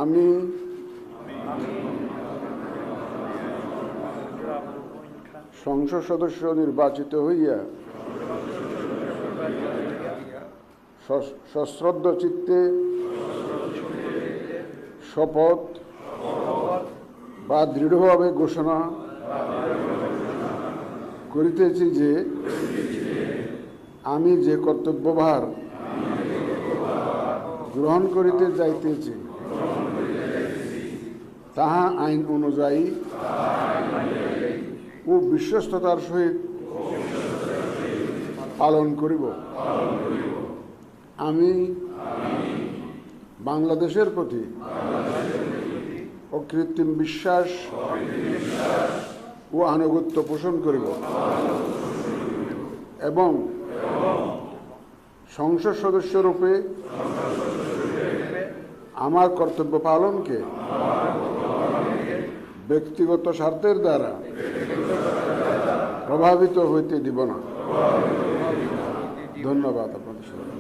আমি সংসদ সদস্য নির্বাচিত হইয়া সশ্রদ্ধ চিত্তে শপথ বা দৃঢ়ভাবে ঘোষণা করিতেছি যে আমি যে কর্তব্যভার গ্রহণ করিতে যাইতেছি তাহা আইন অনুযায়ী ও বিশ্বস্ততার সহিত পালন করিব। আমি বাংলাদেশের প্রতি অকৃত্রিম বিশ্বাস ও আনুগত্য পোষণ করিব এবং সংসদ সদস্যরূপে আমার কর্তব্য পালনকে ব্যক্তিগত স্বার্থের দ্বারা প্রভাবিত হইতে দিব না। ধন্যবাদ আপনাদের সবাই।